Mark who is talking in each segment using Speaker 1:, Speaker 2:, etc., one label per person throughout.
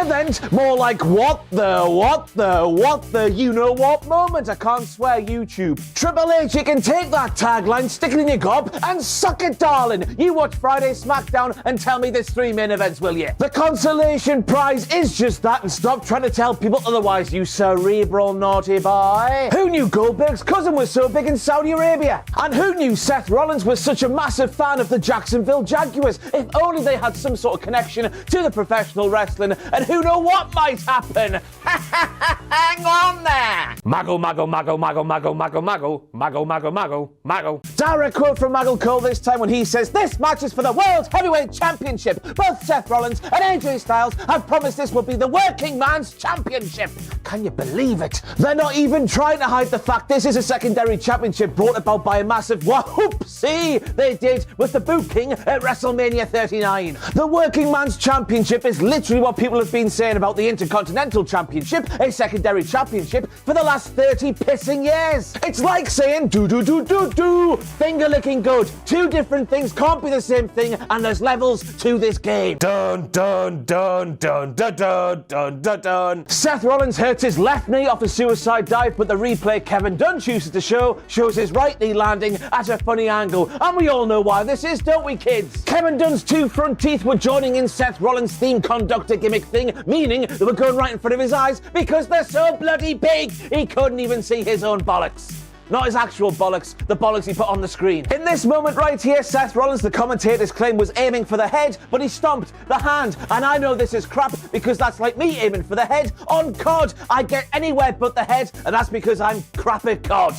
Speaker 1: event, more like what the you-know-what moment. I can't swear, YouTube. Triple H, you can take that tagline, stick it in your gob, and suck it, darling. You watch Friday SmackDown and tell me there's 3 main events, will you? The consolation prize is just that, and stop trying to tell people otherwise, you cerebral naughty boy. Who knew Goldberg's cousin was so big in Saudi Arabia? And who knew Seth Rollins was such a massive fan of the Jacksonville Jaguars? If only they had some sort of connection to the professional wrestling, and who know what might happen? Hang on there! Maggle. Direct quote from Maggle Cole this time when he says, "This match is for the World Heavyweight Championship. Both Seth Rollins and AJ Styles have promised this will be the working man's championship." Can you believe it? They're not even trying to hide the fact this is a secondary championship brought about by a massive whoopsie they did with the Boot King at WrestleMania 39. The working man's championship is literally what people have been saying about the Intercontinental Championship, a secondary championship, for the last 30 pissing years. It's like saying finger licking good. Two different things can't be the same thing, and there's levels to this game. Dun. Seth Rollins hurts his left knee off a suicide dive, but the replay Kevin Dunn chooses to show shows his right knee landing at a funny angle. And we all know why this is, don't we, kids? Kevin Dunn's 2 front teeth were joining in Seth Rollins' theme conductor gimmick thing, meaning they were going right in front of his eyes because they're so bloody big he couldn't even see his own bollocks. Not his actual bollocks, the bollocks he put on the screen. In this moment right here, Seth Rollins, the commentators claim, was aiming for the head, but he stomped the hand. And I know this is crap because that's like me aiming for the head on COD. I get anywhere but the head, and that's because I'm crap at COD.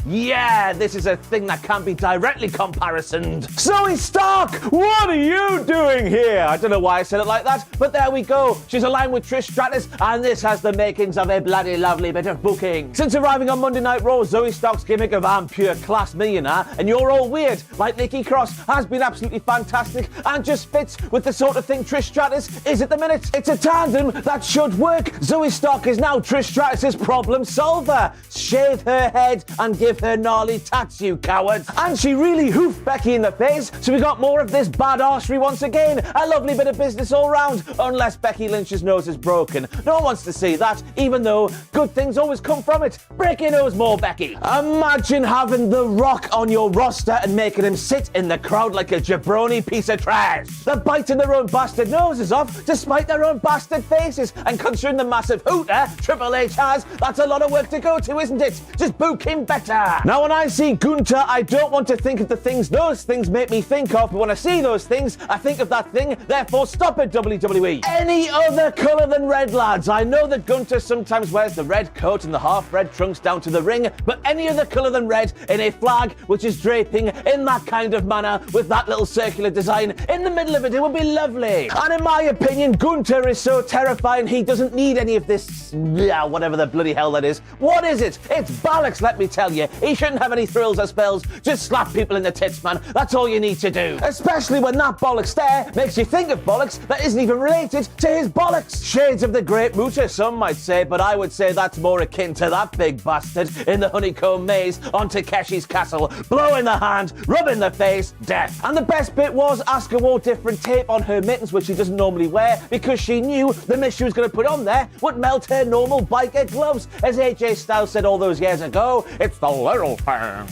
Speaker 1: Yeah, this is a thing that can't be directly comparisoned. Zoe Stark, what are you doing here? I don't know why I said it like that, but there we go. She's aligned with Trish Stratus, and this has the makings of a bloody lovely bit of booking. Since arriving on Monday Night Raw, Zoe Stark's gimmick of "I'm pure class millionaire and you're all weird" like Nikki Cross has been absolutely fantastic and just fits with the sort of thing Trish Stratus is at the minute. It's a tandem that should work. Zoe Stark is now Trish Stratus's problem solver. Shave her head and give her gnarly tats, you cowards. And she really hoofed Becky in the face, so we got more of this bad arsery once again. A lovely bit of business all round, unless Becky Lynch's nose is broken. No one wants to see that, even though good things always come from it. Break your nose more, Becky. Imagine having The Rock on your roster and making him sit in the crowd like a jabroni piece of trash. They're biting their own bastard noses off despite their own bastard faces, and considering the massive hooter Triple H has, that's a lot of work to go to, isn't it? Just book him better. Now, when I see Gunther, I don't want to think of the things those things make me think of, but when I see those things, I think of that thing, therefore stop it, WWE. Any other colour than red, lads. I know that Gunther sometimes wears the red coat and the half-red trunks down to the ring, but any other colour than red in a flag which is draping in that kind of manner with that little circular design in the middle of it, it would be lovely. And in my opinion, Gunther is so terrifying he doesn't need any of this, whatever the bloody hell that is. What is it? It's bollocks, let me tell you. He shouldn't have any thrills or spells. Just slap people in the tits, man. That's all you need to do. Especially when that bollocks there makes you think of bollocks that isn't even related to his bollocks. Shades of the Great Muta, some might say, but I would say that's more akin to that big bastard in the honeycomb maze on Takeshi's castle. Blow in the hand, rub in the face, death. And the best bit was Asuka wore different tape on her mittens, which she doesn't normally wear, because she knew the mist she was going to put on there would melt her normal biker gloves. As AJ Styles said all those years ago, it's the little thing.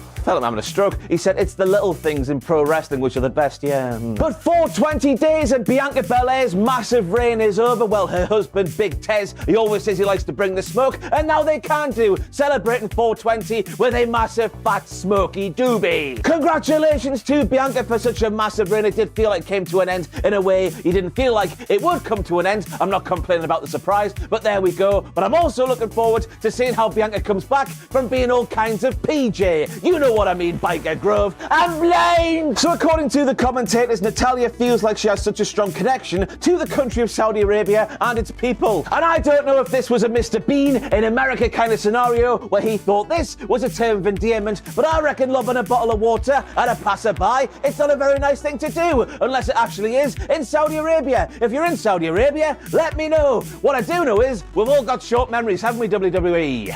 Speaker 1: I felt like I'm having a stroke. He said it's the little things in pro wrestling which are the best, yeah. But 420 days and Bianca Belair's massive reign is over. Well, her husband, Big Tez, he always says he likes to bring the smoke, and now they can do, celebrating 420 with a massive fat smoky doobie. Congratulations to Bianca for such a massive reign. It did feel like it came to an end in a way you didn't feel like it would come to an end. I'm not complaining about the surprise, but there we go. But I'm also looking forward to seeing how Bianca comes back from being all kinds of PJ. You know what I mean, Biker Grove. I'm blind! So according to the commentators, Natalya feels like she has such a strong connection to the country of Saudi Arabia and its people. And I don't know if this was a Mr. Bean in America kind of scenario where he thought this was a term of endearment, but I reckon lobbing a bottle of water at a passerby, it's not a very nice thing to do, unless it actually is in Saudi Arabia. If you're in Saudi Arabia, let me know. What I do know is we've all got short memories, haven't we, WWE?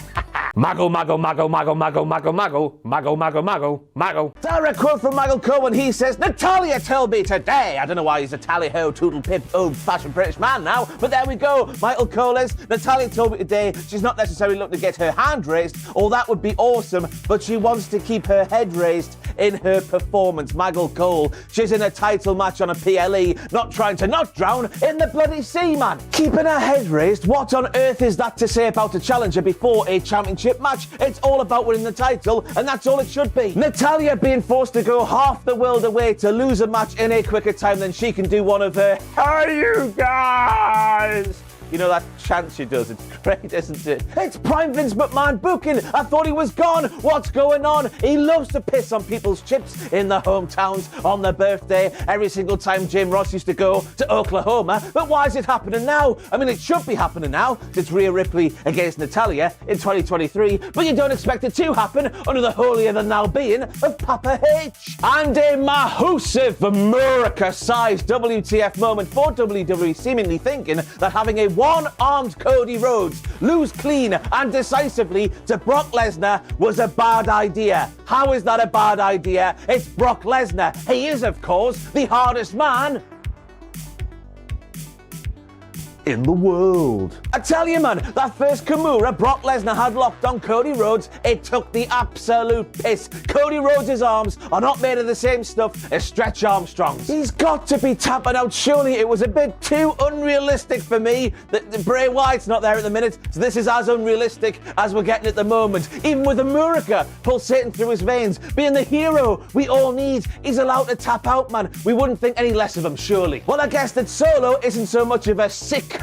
Speaker 1: Maggle, maggle, maggle, maggle, maggle, maggle, maggle, maggle, maggle, maggle, maggle. Direct quote from Maggle Cohen. He says, Natalya told me today. I don't know why he's a tally-ho, toodle-pip, old-fashioned British man now, but there we go. Michael Cole is, Natalya told me today she's not necessarily looking to get her hand raised, or that would be awesome, but she wants to keep her head raised in her performance. Maggle Cole, she's in a title match on a PLE, not trying to not drown in the bloody sea, man. Keeping her head raised? What on earth is that to say about a challenger before a championship match? It's all about winning the title, and that's all it should be. Natalya being forced to go half the world away to lose a match in a quicker time than she can do one of her, "Hey, you guys!" You know that chant she does? It's great, isn't it? It's prime Vince McMahon booking. I thought he was gone. What's going on? He loves to piss on people's chips in their hometowns on their birthday. Every single time Jim Ross used to go to Oklahoma. But why is it happening now? I mean, it should be happening now. It's Rhea Ripley against Natalya in 2023. But you don't expect it to happen under the holier-than-thou being of Papa H. And a massive America-sized WTF moment for WWE, seemingly thinking that having a one-armed Cody Rhodes lose clean and decisively to Brock Lesnar was a bad idea. How is that a bad idea? It's Brock Lesnar. He is, of course, the hardest man in the world. I tell you, man, that first Kimura Brock Lesnar had locked on Cody Rhodes, it took the absolute piss. Cody Rhodes' arms are not made of the same stuff as Stretch Armstrong's. He's got to be tapping out. Surely it was a bit too unrealistic for me. The Bray Wyatt's not there at the minute, so this is as unrealistic as we're getting at the moment. Even with America pulsating through his veins, being the hero we all need, he's allowed to tap out, man. We wouldn't think any less of him, surely. Well, I guess that Solo isn't so much of a Sikoa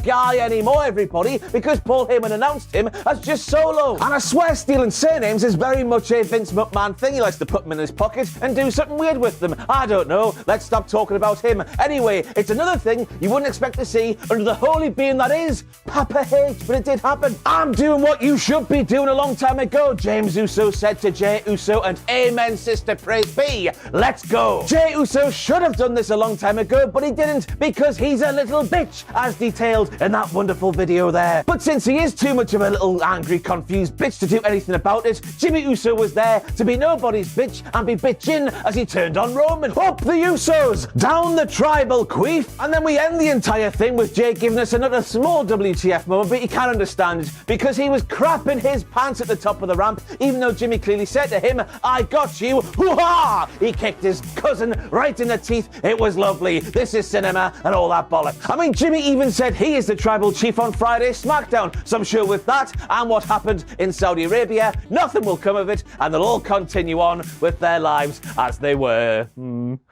Speaker 1: guy anymore, everybody, because Paul Heyman announced him as just Solo. And I swear stealing surnames is very much a Vince McMahon thing. He likes to put them in his pocket and do something weird with them. I don't know. Let's stop talking about him. Anyway, it's another thing you wouldn't expect to see under the holy being that is Papa H, but it did happen. I'm doing what you should be doing a long time ago, James Uso said to Jey Uso, and amen, sister, praise be. Let's go. Jey Uso should have done this a long time ago, but he didn't because he's a little bitch, as detailed in that wonderful video there. But since he is too much of a little angry, confused bitch to do anything about it, Jimmy Uso was there to be nobody's bitch and be bitching as he turned on Roman. Up the Usos, down the tribal queef, and then we end the entire thing with Jay giving us another small WTF moment, but you can't understand it because he was crapping his pants at the top of the ramp, even though Jimmy clearly said to him, "I got you." Hoo-ha! He kicked his cousin right in the teeth. It was lovely. This is cinema and all that bollocks. I mean, Jimmy even said he is the tribal chief on Friday SmackDown. So I'm sure with that and what happened in Saudi Arabia, nothing will come of it, and they'll all continue on with their lives as they were.